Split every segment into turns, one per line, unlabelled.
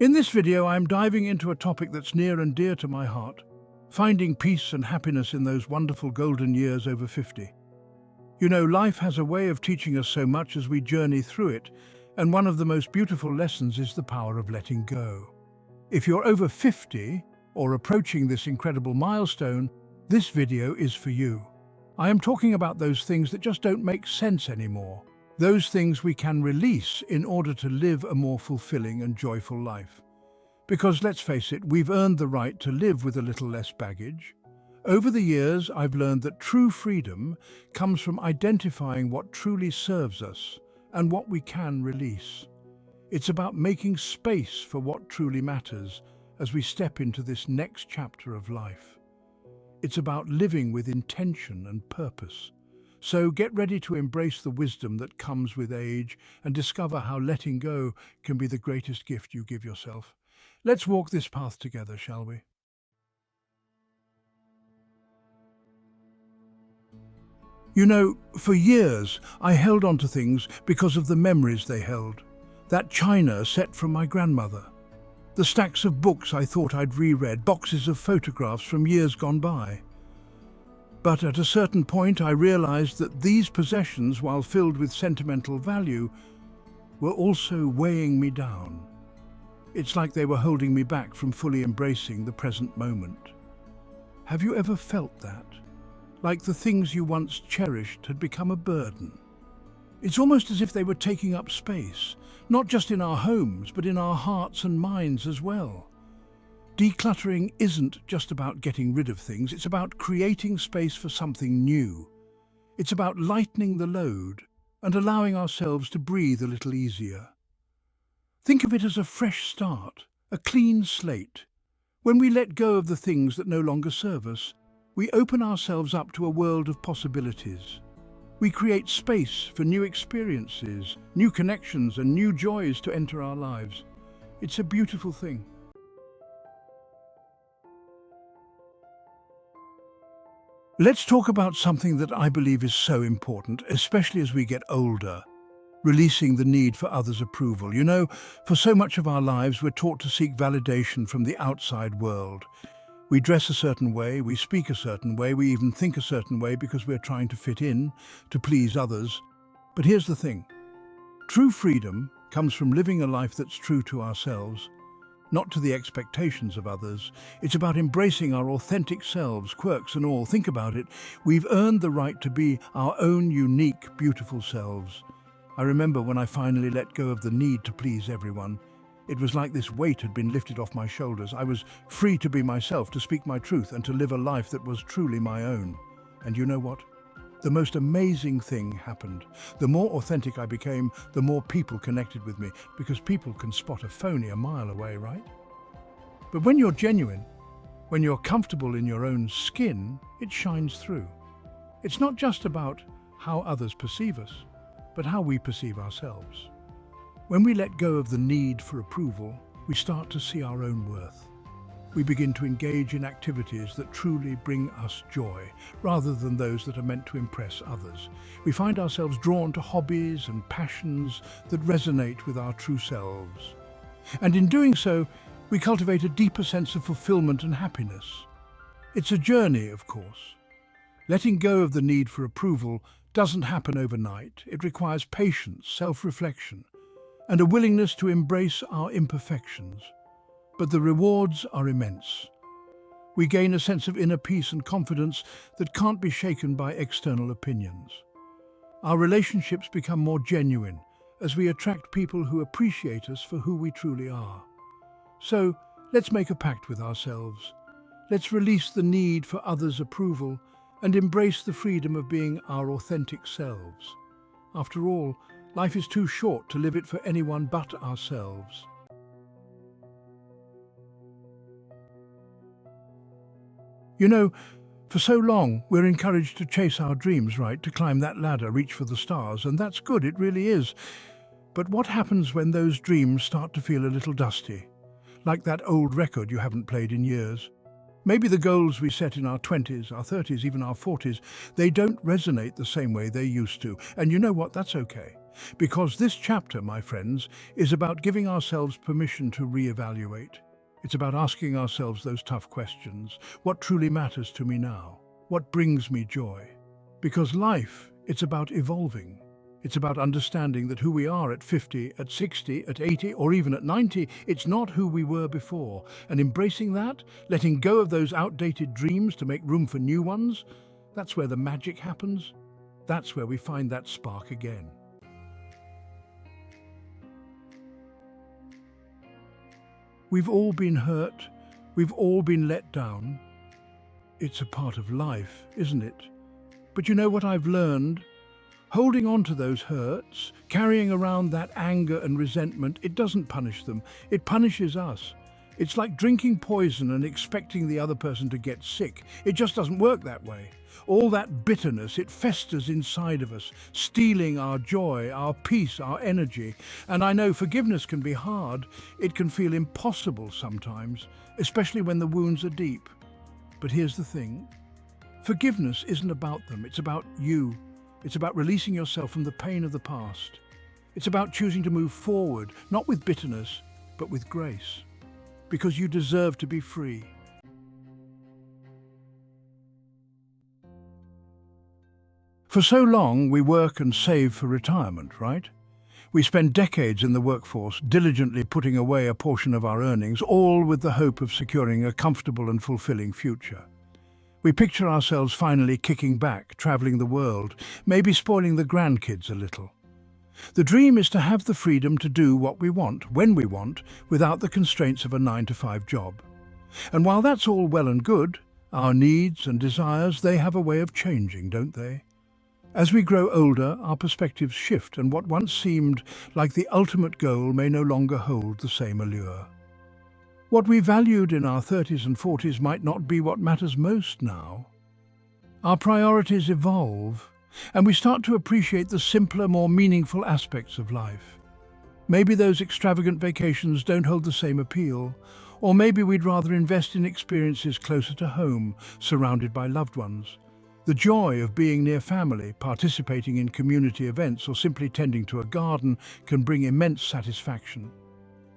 In this video, I'm diving into a topic that's near and dear to my heart, finding peace and happiness in those wonderful golden years over 50. You know, life has a way of teaching us so much as we journey through it, and one of the most beautiful lessons is the power of letting go. If you're over 50 or approaching this incredible milestone, this video is for you. I am talking about those things that just don't make sense anymore. Those things we can release in order to live a more fulfilling and joyful life. Because let's face it, we've earned the right to live with a little less baggage. Over the years, I've learned that true freedom comes from identifying what truly serves us and what we can release. It's about making space for what truly matters as we step into this next chapter of life. It's about living with intention and purpose. So get ready to embrace the wisdom that comes with age and discover how letting go can be the greatest gift you give yourself. Let's walk this path together, shall we? You know, for years I held on to things because of the memories they held. That china set from my grandmother. The stacks of books I thought I'd reread, boxes of photographs from years gone by. But at a certain point I realized that these possessions, while filled with sentimental value, were also weighing me down. It's like they were holding me back from fully embracing the present moment. Have you ever felt that? Like the things you once cherished had become a burden? It's almost as if they were taking up space, not just in our homes, but in our hearts and minds as well. Decluttering isn't just about getting rid of things, it's about creating space for something new. It's about lightening the load and allowing ourselves to breathe a little easier. Think of it as a fresh start, a clean slate. When we let go of the things that no longer serve us, we open ourselves up to a world of possibilities. We create space for new experiences, new connections, and new joys to enter our lives. It's a beautiful thing. Let's talk about something that I believe is so important, especially as we get older: releasing the need for others' approval. You know, for so much of our lives, we're taught to seek validation from the outside world. We dress a certain way, we speak a certain way, we even think a certain way because we're trying to fit in, to please others. But here's the thing. True freedom comes from living a life that's true to ourselves, not to the expectations of others. It's about embracing our authentic selves, quirks and all. Think about it. We've earned the right to be our own unique, beautiful selves. I remember when I finally let go of the need to please everyone. It was like this weight had been lifted off my shoulders. I was free to be myself, to speak my truth, and to live a life that was truly my own. And you know what? The most amazing thing happened. The more authentic I became, the more people connected with me, because people can spot a phony a mile away, right? But when you're genuine, when you're comfortable in your own skin, it shines through. It's not just about how others perceive us, but how we perceive ourselves. When we let go of the need for approval, we start to see our own worth. We begin to engage in activities that truly bring us joy, rather than those that are meant to impress others. We find ourselves drawn to hobbies and passions that resonate with our true selves. And in doing so, we cultivate a deeper sense of fulfillment and happiness. It's a journey, of course. Letting go of the need for approval doesn't happen overnight. It requires patience, self-reflection, and a willingness to embrace our imperfections. But the rewards are immense. We gain a sense of inner peace and confidence that can't be shaken by external opinions. Our relationships become more genuine as we attract people who appreciate us for who we truly are. So, let's make a pact with ourselves. Let's release the need for others' approval and embrace the freedom of being our authentic selves. After all, life is too short to live it for anyone but ourselves. You know, for so long, we're encouraged to chase our dreams, right? To climb that ladder, reach for the stars, and that's good, it really is. But what happens when those dreams start to feel a little dusty? Like that old record you haven't played in years? Maybe the goals we set in our 20s, our 30s, even our 40s, they don't resonate the same way they used to. And you know what? That's okay. Because this chapter, my friends, is about giving ourselves permission to reevaluate. It's about asking ourselves those tough questions. What truly matters to me now? What brings me joy? Because life, it's about evolving. It's about understanding that who we are at 50, at 60, at 80, or even at 90, it's not who we were before. And embracing that, letting go of those outdated dreams to make room for new ones, that's where the magic happens. That's where we find that spark again. We've all been hurt. We've all been let down. It's a part of life, isn't it? But you know what I've learned? Holding on to those hurts, carrying around that anger and resentment, it doesn't punish them, it punishes us. It's like drinking poison and expecting the other person to get sick. It just doesn't work that way. All that bitterness, it festers inside of us, stealing our joy, our peace, our energy. And I know forgiveness can be hard. It can feel impossible sometimes, especially when the wounds are deep. But here's the thing. Forgiveness isn't about them, it's about you. It's about releasing yourself from the pain of the past. It's about choosing to move forward, not with bitterness, but with grace. Because you deserve to be free. For so long, we work and save for retirement, right? We spend decades in the workforce, diligently putting away a portion of our earnings, all with the hope of securing a comfortable and fulfilling future. We picture ourselves finally kicking back, traveling the world, maybe spoiling the grandkids a little. The dream is to have the freedom to do what we want, when we want, without the constraints of a 9-to-5 job. And while that's all well and good, our needs and desires, they have a way of changing, don't they? As we grow older, our perspectives shift, and what once seemed like the ultimate goal may no longer hold the same allure. What we valued in our 30s and 40s might not be what matters most now. Our priorities evolve, and we start to appreciate the simpler, more meaningful aspects of life. Maybe those extravagant vacations don't hold the same appeal, or maybe we'd rather invest in experiences closer to home, surrounded by loved ones. The joy of being near family, participating in community events, or simply tending to a garden can bring immense satisfaction.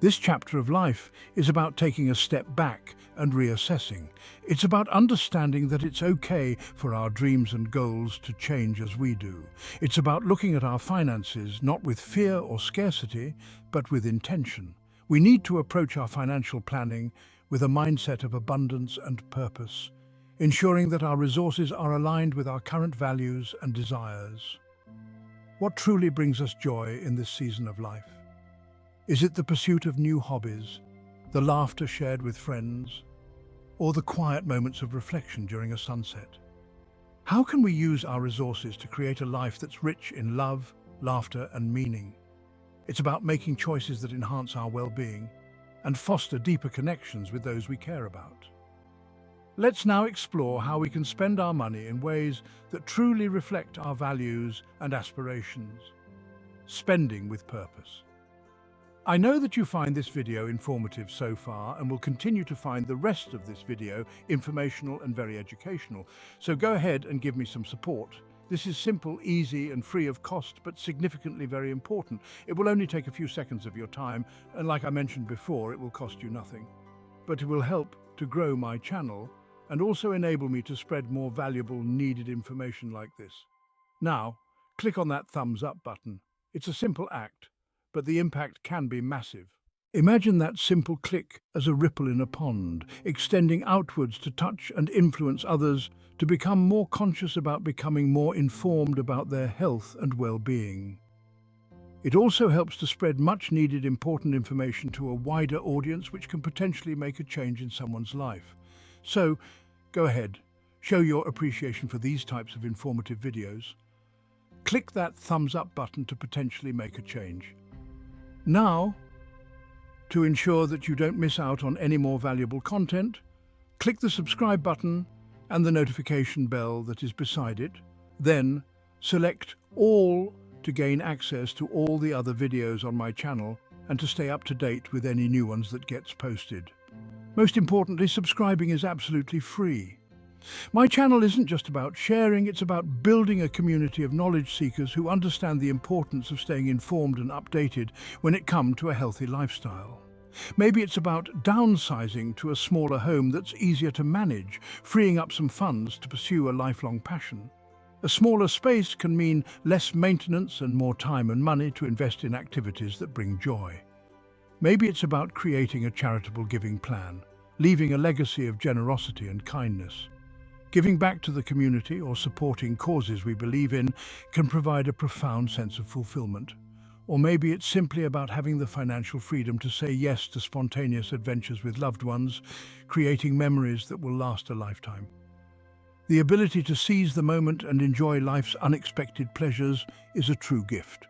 This chapter of life is about taking a step back and reassessing. It's about understanding that it's okay for our dreams and goals to change as we do. It's about looking at our finances not with fear or scarcity, but with intention. We need to approach our financial planning with a mindset of abundance and purpose, ensuring that our resources are aligned with our current values and desires. What truly brings us joy in this season of life? Is it the pursuit of new hobbies, the laughter shared with friends, or the quiet moments of reflection during a sunset? How can we use our resources to create a life that's rich in love, laughter, and meaning? It's about making choices that enhance our well-being and foster deeper connections with those we care about. Let's now explore how we can spend our money in ways that truly reflect our values and aspirations. Spending with purpose. I know that you find this video informative so far and will continue to find the rest of this video informational and very educational. So go ahead and give me some support. This is simple, easy and free of cost, but significantly very important. It will only take a few seconds of your time, and like I mentioned before, it will cost you nothing. But it will help to grow my channel and also enable me to spread more valuable, needed information like this. Now, click on that thumbs up button. It's a simple act, but the impact can be massive. Imagine that simple click as a ripple in a pond, extending outwards to touch and influence others to become more conscious about becoming more informed about their health and well-being. It also helps to spread much-needed important information to a wider audience, which can potentially make a change in someone's life. So, go ahead, show your appreciation for these types of informative videos. Click that thumbs up button to potentially make a change. Now, to ensure that you don't miss out on any more valuable content, click the subscribe button and the notification bell that is beside it. Then, select all to gain access to all the other videos on my channel and to stay up to date with any new ones that gets posted. Most importantly, subscribing is absolutely free. My channel isn't just about sharing, it's about building a community of knowledge seekers who understand the importance of staying informed and updated when it comes to a healthy lifestyle. Maybe it's about downsizing to a smaller home that's easier to manage, freeing up some funds to pursue a lifelong passion. A smaller space can mean less maintenance and more time and money to invest in activities that bring joy. Maybe it's about creating a charitable giving plan, leaving a legacy of generosity and kindness. Giving back to the community or supporting causes we believe in can provide a profound sense of fulfillment. Or maybe it's simply about having the financial freedom to say yes to spontaneous adventures with loved ones, creating memories that will last a lifetime. The ability to seize the moment and enjoy life's unexpected pleasures is a true gift.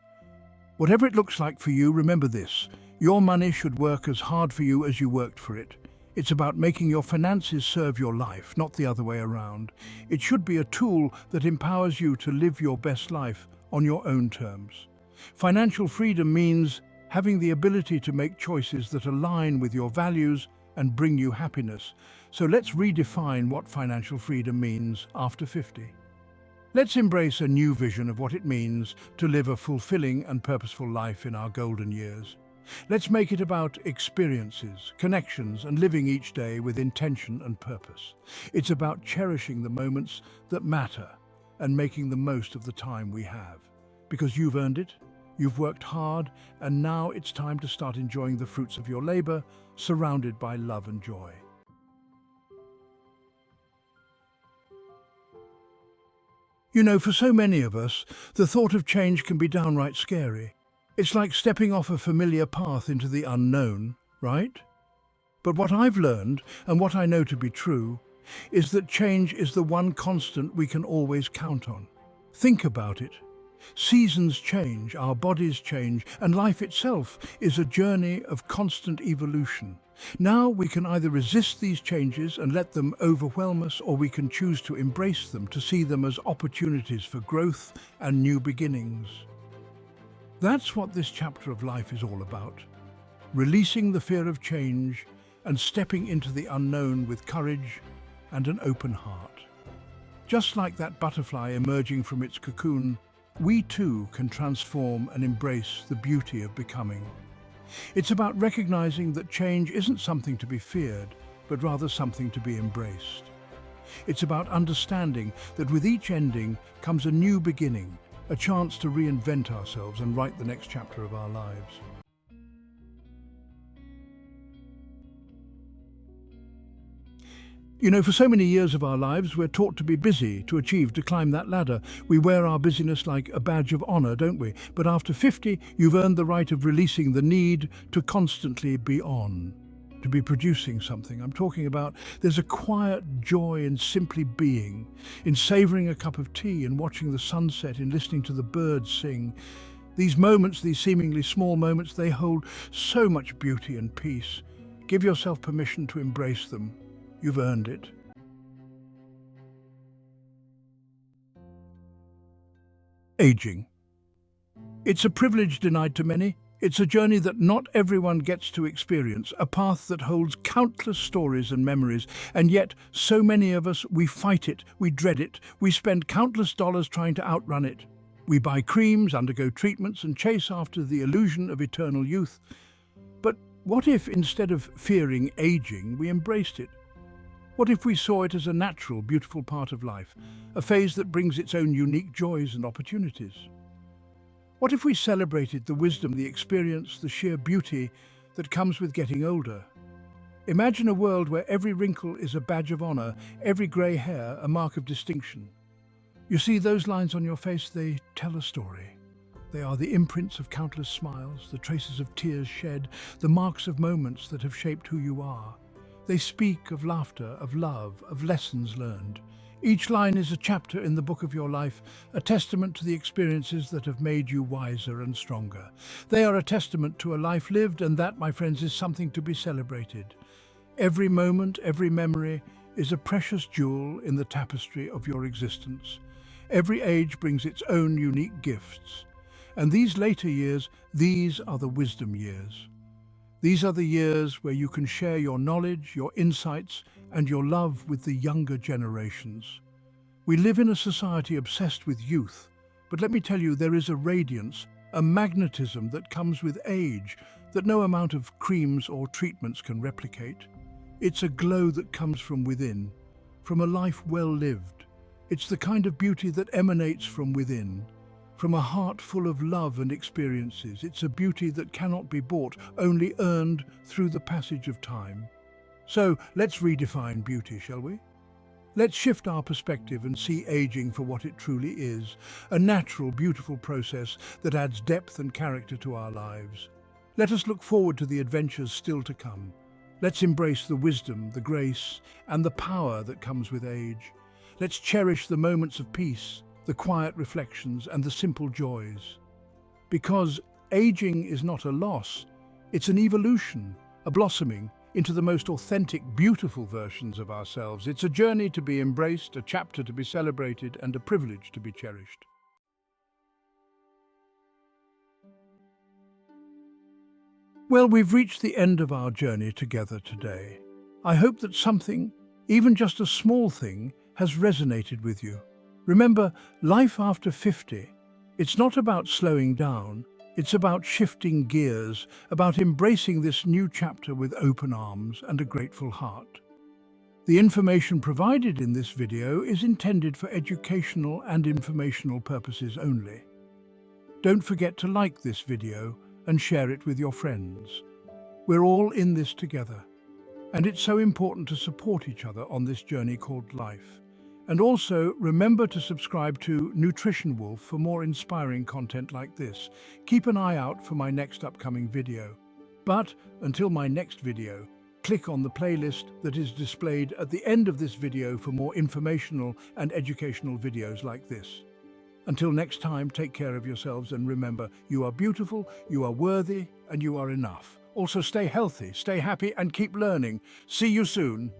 Whatever it looks like for you, remember this: your money should work as hard for you as you worked for it. It's about making your finances serve your life, not the other way around. It should be a tool that empowers you to live your best life on your own terms. Financial freedom means having the ability to make choices that align with your values and bring you happiness. So let's redefine what financial freedom means after 50. Let's embrace a new vision of what it means to live a fulfilling and purposeful life in our golden years. Let's make it about experiences, connections, and living each day with intention and purpose. It's about cherishing the moments that matter and making the most of the time we have. Because you've earned it, you've worked hard, and now it's time to start enjoying the fruits of your labor, surrounded by love and joy. You know, for so many of us, the thought of change can be downright scary. It's like stepping off a familiar path into the unknown, right? But what I've learned, and what I know to be true, is that change is the one constant we can always count on. Think about it. Seasons change, our bodies change, and life itself is a journey of constant evolution. Now we can either resist these changes and let them overwhelm us, or we can choose to embrace them, to see them as opportunities for growth and new beginnings. That's what this chapter of life is all about. Releasing the fear of change and stepping into the unknown with courage and an open heart. Just like that butterfly emerging from its cocoon, we too can transform and embrace the beauty of becoming. It's about recognizing that change isn't something to be feared, but rather something to be embraced. It's about understanding that with each ending comes a new beginning, a chance to reinvent ourselves and write the next chapter of our lives. You know, for so many years of our lives, we're taught to be busy, to achieve, to climb that ladder. We wear our busyness like a badge of honor, don't we? But after 50, you've earned the right of releasing the need to constantly be on, to be producing something. I'm talking about there's a quiet joy in simply being, in savoring a cup of tea and watching the sunset, in listening to the birds sing. These moments, these seemingly small moments, they hold so much beauty and peace. Give yourself permission to embrace them. You've earned it. Aging. It's a privilege denied to many. It's a journey that not everyone gets to experience, a path that holds countless stories and memories, and yet so many of us, we fight it, we dread it, we spend countless dollars trying to outrun it. We buy creams, undergo treatments, and chase after the illusion of eternal youth. But what if, instead of fearing aging, we embraced it? What if we saw it as a natural, beautiful part of life, a phase that brings its own unique joys and opportunities? What if we celebrated the wisdom, the experience, the sheer beauty that comes with getting older? Imagine a world where every wrinkle is a badge of honor, every grey hair a mark of distinction. You see, those lines on your face, they tell a story. They are the imprints of countless smiles, the traces of tears shed, the marks of moments that have shaped who you are. They speak of laughter, of love, of lessons learned. Each line is a chapter in the book of your life, a testament to the experiences that have made you wiser and stronger. They are a testament to a life lived, and that, my friends, is something to be celebrated. Every moment, every memory is a precious jewel in the tapestry of your existence. Every age brings its own unique gifts. And these later years, these are the wisdom years. These are the years where you can share your knowledge, your insights, and your love with the younger generations. We live in a society obsessed with youth, but let me tell you, there is a radiance, a magnetism that comes with age that no amount of creams or treatments can replicate. It's a glow that comes from within, from a life well lived. It's the kind of beauty that emanates from within, from a heart full of love and experiences. It's a beauty that cannot be bought, only earned through the passage of time. So let's redefine beauty, shall we? Let's shift our perspective and see aging for what it truly is, a natural, beautiful process that adds depth and character to our lives. Let us look forward to the adventures still to come. Let's embrace the wisdom, the grace, and the power that comes with age. Let's cherish the moments of peace, the quiet reflections, and the simple joys. Because aging is not a loss, it's an evolution, a blossoming into the most authentic, beautiful versions of ourselves. It's a journey to be embraced, a chapter to be celebrated, and a privilege to be cherished. Well, we've reached the end of our journey together today. I hope that something, even just a small thing, has resonated with you. Remember, life after 50, it's not about slowing down, it's about shifting gears, about embracing this new chapter with open arms and a grateful heart. The information provided in this video is intended for educational and informational purposes only. Don't forget to like this video and share it with your friends. We're all in this together, and it's so important to support each other on this journey called life. And also, remember to subscribe to Nutrition Wolf for more inspiring content like this. Keep an eye out for my next upcoming video. But until my next video, click on the playlist that is displayed at the end of this video for more informational and educational videos like this. Until next time, take care of yourselves and remember, you are beautiful, you are worthy, and you are enough. Also, stay healthy, stay happy, and keep learning. See you soon.